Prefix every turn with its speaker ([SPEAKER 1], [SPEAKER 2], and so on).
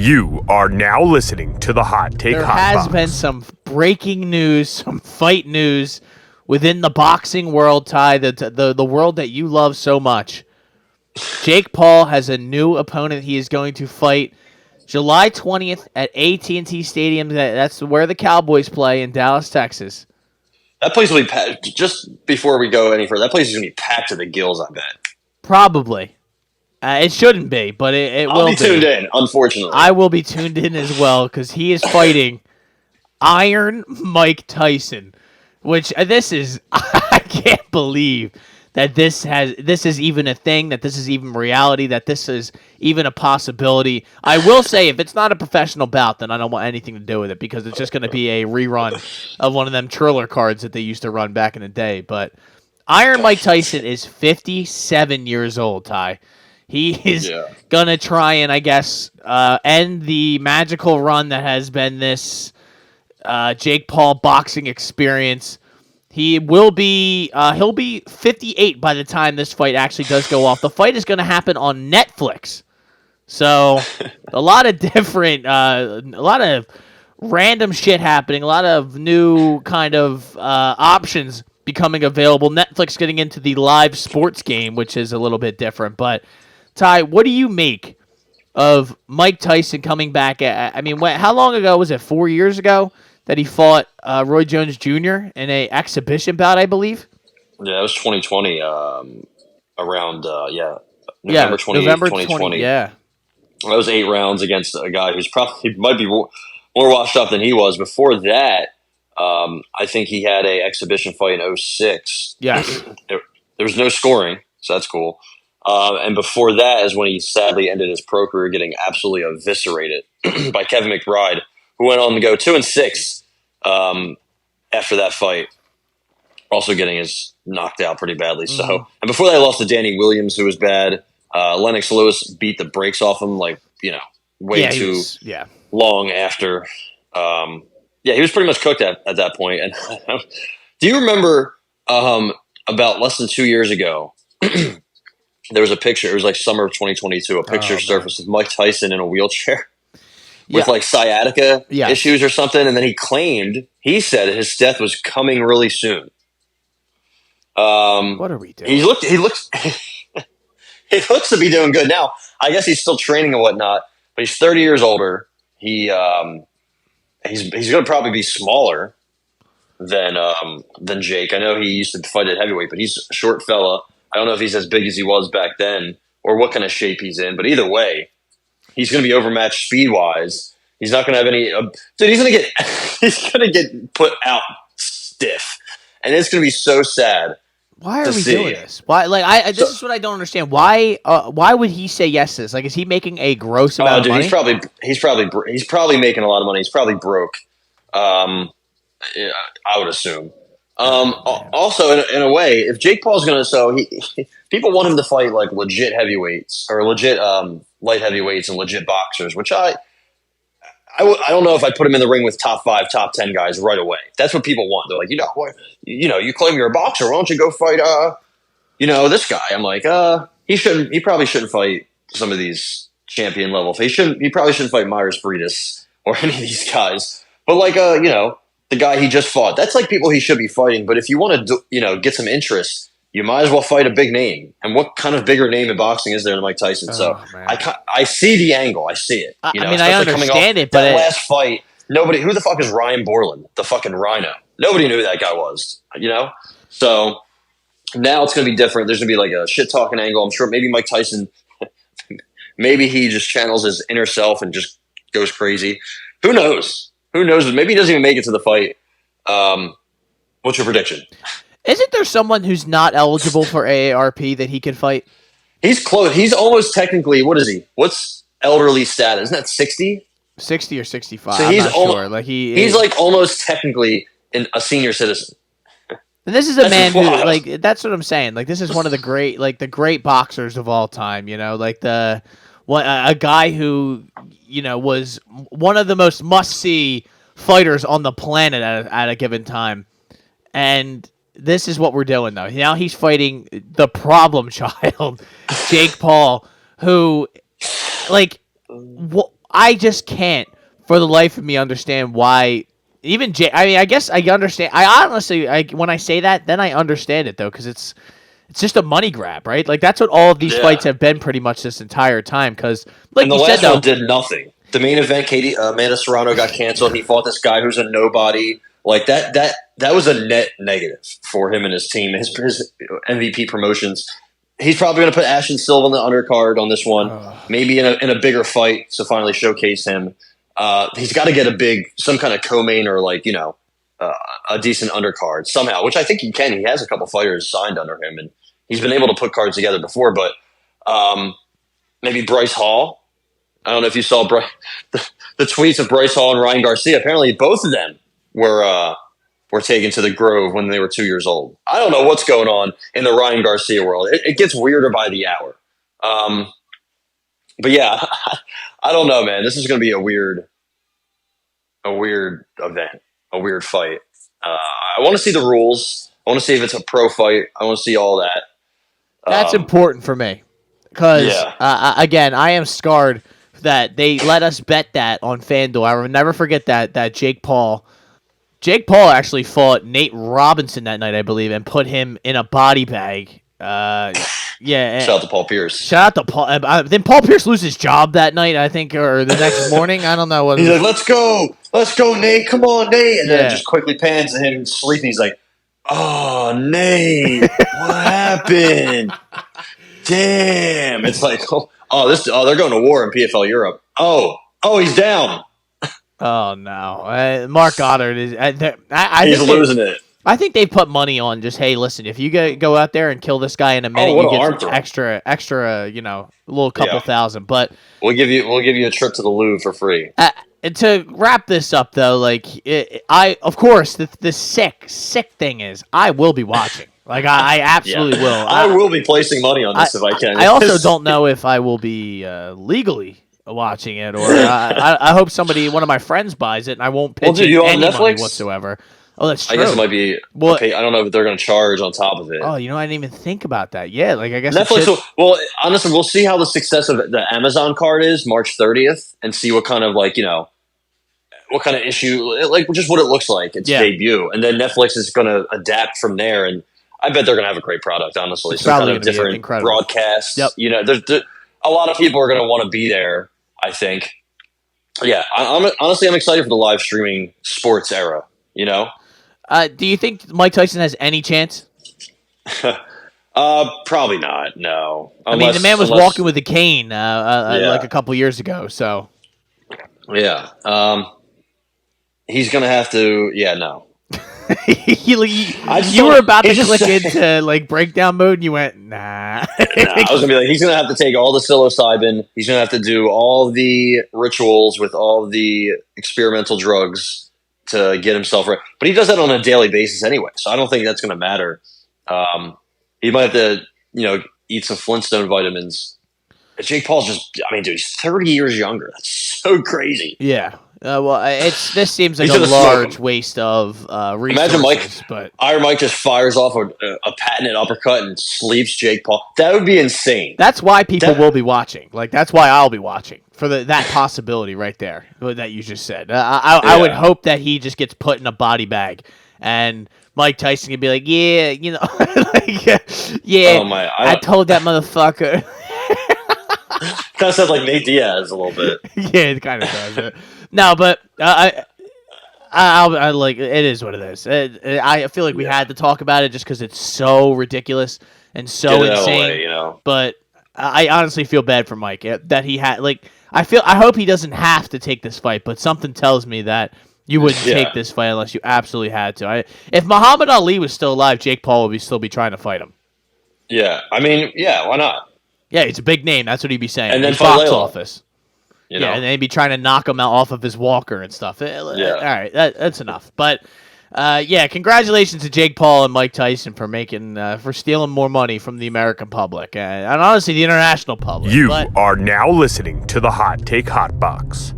[SPEAKER 1] You are now listening to the Hot Take
[SPEAKER 2] There
[SPEAKER 1] Hot
[SPEAKER 2] has
[SPEAKER 1] Box.
[SPEAKER 2] been some breaking news, some fight news within the boxing world, Ty, the world that you love so much. Jake Paul has a new opponent he is going to fight July 20th at AT&T Stadium. That's where the Cowboys play in Dallas, Texas.
[SPEAKER 3] That place will be packed. Just before we go any further, that place is going to be packed to the gills, I bet.
[SPEAKER 2] Probably. It shouldn't be, but it will be.
[SPEAKER 3] I'll be tuned in, unfortunately.
[SPEAKER 2] I will be tuned in as well because he is fighting Iron Mike Tyson, which this is I can't believe that this is even a thing, that this is even reality, that this is even a possibility. I will say, if it's not a professional bout, then I don't want anything to do with it because it's just going to be a rerun of one of them Triller cards that they used to run back in the day. But Iron Mike Tyson is 57 years old, Ty. He is going to try and, I guess, end the magical run that has been this Jake Paul boxing experience. He'll be 58 by the time this fight actually does go off. The fight is going to happen on Netflix. So a lot of different, a lot of random shit happening, a lot of new kind of options becoming available. Netflix getting into the live sports game, which is a little bit different, but Ty, what do you make of Mike Tyson coming back? How long ago was it? 4 years ago that he fought Roy Jones Jr. in a exhibition bout, I believe.
[SPEAKER 3] Yeah, it was 2020. Around
[SPEAKER 2] November
[SPEAKER 3] 2020.
[SPEAKER 2] Yeah,
[SPEAKER 3] that was 8 rounds against a guy who's probably might be more washed up than he was. Before that, I think he had a exhibition fight in 2006.
[SPEAKER 2] Yes,
[SPEAKER 3] there was no scoring, so that's cool. And before that is when he sadly ended his pro career getting absolutely eviscerated by Kevin McBride, who went on to go 2-6 after that fight, also getting his knocked out pretty badly. Mm-hmm. So, and before that, I lost to Danny Williams, who was bad. Lennox Lewis beat the brakes off him, way too long after. He was pretty much cooked at that point. And do you remember about less than 2 years ago? There was a picture. It was like summer of 2022. A picture surfaced of Mike Tyson in a wheelchair with sciatica issues or something. And then he said his death was coming really soon.
[SPEAKER 2] What are we doing?
[SPEAKER 3] He looks he looks to be doing good now. I guess he's still training and whatnot, but he's 30 years older. He's going to probably be smaller than Jake. I know he used to fight at heavyweight, but he's a short fella. I don't know if he's as big as he was back then or what kind of shape he's in, but either way, he's going to be overmatched speed-wise. He's not going to have any he's going to get put out stiff. And it's going to be so sad.
[SPEAKER 2] Why are we doing this? Why this is what I don't understand. Why would he say yes to this? Like, is he making a gross amount of money?
[SPEAKER 3] He's probably making a lot of money. He's probably broke. I would assume. Also, in a way, if Jake Paul's going to, people want him to fight like legit heavyweights or legit light heavyweights and legit boxers, which I don't know if I'd put him in the ring with top 5, top 10 guys right away. That's what people want. They're like, you claim you're a boxer. Why don't you go fight, this guy? I'm like, he probably shouldn't fight some of these champion level. He probably shouldn't fight Myers Breedis or any of these guys. But the guy he just fought, that's like people he should be fighting. But if you want to, get some interest, you might as well fight a big name. And what kind of bigger name in boxing is there than Mike Tyson? I see the angle. I see it.
[SPEAKER 2] I understand it, but
[SPEAKER 3] that last fight, who the fuck is Ryan Borland? The fucking Rhino. Nobody knew who that guy was, So now it's going to be different. There's going to be like a shit talking angle. I'm sure maybe Mike Tyson, maybe he just channels his inner self and just goes crazy. Who knows? Maybe he doesn't even make it to the fight. What's your prediction?
[SPEAKER 2] Isn't there someone who's not eligible for AARP that he could fight?
[SPEAKER 3] He's close. He's almost technically, what is he? What's elderly status? Isn't that 60?
[SPEAKER 2] 60 or 65.
[SPEAKER 3] So
[SPEAKER 2] I'm not sure. Like
[SPEAKER 3] he's like almost technically a senior citizen.
[SPEAKER 2] And this is a man who, that's what I'm saying. Like, this is one of the great boxers of all time, a guy who, was one of the most must-see fighters on the planet at a given time. And this is what we're doing, though. Now he's fighting the problem child, Jake Paul, who, I just can't for the life of me understand why. Even I mean, I guess I understand. I honestly, when I say that, then I understand it though, because it's just a money grab, right? Like that's what all of these fights have been pretty much this entire time. Because, like
[SPEAKER 3] and the
[SPEAKER 2] you
[SPEAKER 3] last
[SPEAKER 2] said, though,
[SPEAKER 3] one did nothing. The main event, Amanda Serrano got canceled. He fought this guy who's a nobody. Like that was a net negative for him and his team. His MVP promotions. He's probably going to put Ashton Silva on the undercard on this one, maybe in a bigger fight to finally showcase him. He's got to get some kind of co-main or a decent undercard somehow, which I think he can. He has a couple fighters signed under him, and he's been able to put cards together before. But maybe Bryce Hall. I don't know if you saw the tweets of Bryce Hall and Ryan Garcia. Apparently, both of them were taken to the Grove when they were 2 years old. I don't know what's going on in the Ryan Garcia world. It gets weirder by the hour. But yeah, I don't know, man. This is going to be a weird event, a weird fight. I want to see the rules. I want to see if it's a pro fight. I want to see all that.
[SPEAKER 2] That's important for me because, again, I am scarred that they let us bet that on FanDuel. I will never forget that Jake Paul actually fought Nate Robinson that night, I believe, and put him in a body bag. Shout
[SPEAKER 3] out to Paul Pierce.
[SPEAKER 2] Shout out to Paul. Then Paul Pierce lose his job that night, I think, or the next morning. I don't know what.
[SPEAKER 3] He's like, let's go, Nate. Come on, Nate. And then it just quickly pans to him sleeping. He's like, oh, Nate, what happened? Damn. It's like, they're going to war in PFL Europe. Oh, he's down.
[SPEAKER 2] Oh no, Mark Goddard is.
[SPEAKER 3] He's losing it.
[SPEAKER 2] I think they put money on just, hey, listen, if you go out there and kill this guy in a minute, you get extra, a little couple thousand. But
[SPEAKER 3] we'll give you a trip to the Louvre for free.
[SPEAKER 2] And to wrap this up, though, of course, the sick thing is, I will be watching. Like I absolutely will.
[SPEAKER 3] I will be placing money on this if I can.
[SPEAKER 2] I also don't know if I will be legally watching it, or I hope one of my friends buys it, and I won't pitch it any money whatsoever. Oh, that's true.
[SPEAKER 3] I guess it might be okay. I don't know if they're going to charge on top of it.
[SPEAKER 2] Oh, I didn't even think about that. Yeah, I guess
[SPEAKER 3] Netflix. Well, honestly, we'll see how the success of the Amazon card is March 30th, and see what kind of what kind of issue, just what it looks like its debut, and then Netflix is going to adapt from there. And I bet they're going to have a great product. Honestly,
[SPEAKER 2] it's probably
[SPEAKER 3] kind of different broadcasts.
[SPEAKER 2] Yep.
[SPEAKER 3] There's a lot of people are going to want to be there. I think. Yeah, I'm excited for the live streaming sports era.
[SPEAKER 2] Do you think Mike Tyson has any chance?
[SPEAKER 3] Probably not. No.
[SPEAKER 2] The man was walking with a cane a couple years ago. So.
[SPEAKER 3] Yeah. He's gonna have to. Yeah. No.
[SPEAKER 2] you were about to click into breakdown mode, and you went, nah.
[SPEAKER 3] I was gonna be like, he's gonna have to take all the psilocybin. He's gonna have to do all the rituals with all the experimental drugs to get himself right. But he does that on a daily basis anyway, so I don't think that's going to matter. He might have to, eat some Flintstone vitamins. Jake Paul's dude, he's 30 years younger. That's so crazy.
[SPEAKER 2] Yeah. This seems like a large waste of resources.
[SPEAKER 3] Imagine Iron Mike just fires off a patented uppercut and sleeps Jake Paul. That would be insane.
[SPEAKER 2] That's why people will be watching. That's why I'll be watching. For that possibility right there that you just said. I would hope that he just gets put in a body bag and Mike Tyson can be like, yeah, I told that motherfucker.
[SPEAKER 3] Kind of sounds like Nate Diaz a little bit.
[SPEAKER 2] Yeah, it kind of does. No, but I it is what it is. I feel like we had to talk about it just because it's so ridiculous and so insane. But I honestly feel bad for Mike that he had I hope he doesn't have to take this fight, but something tells me that you wouldn't take this fight unless you absolutely had to. If Muhammad Ali was still alive, Jake Paul would still be trying to fight him.
[SPEAKER 3] Yeah, why not?
[SPEAKER 2] Yeah, he's a big name. That's what he'd be saying.
[SPEAKER 3] And then
[SPEAKER 2] box office. And they'd be trying to knock him out off of his walker and stuff. All right, that's enough. But congratulations to Jake Paul and Mike Tyson for stealing more money from the American public and honestly the international public.
[SPEAKER 1] You are now listening to the Hot Take Hot Box.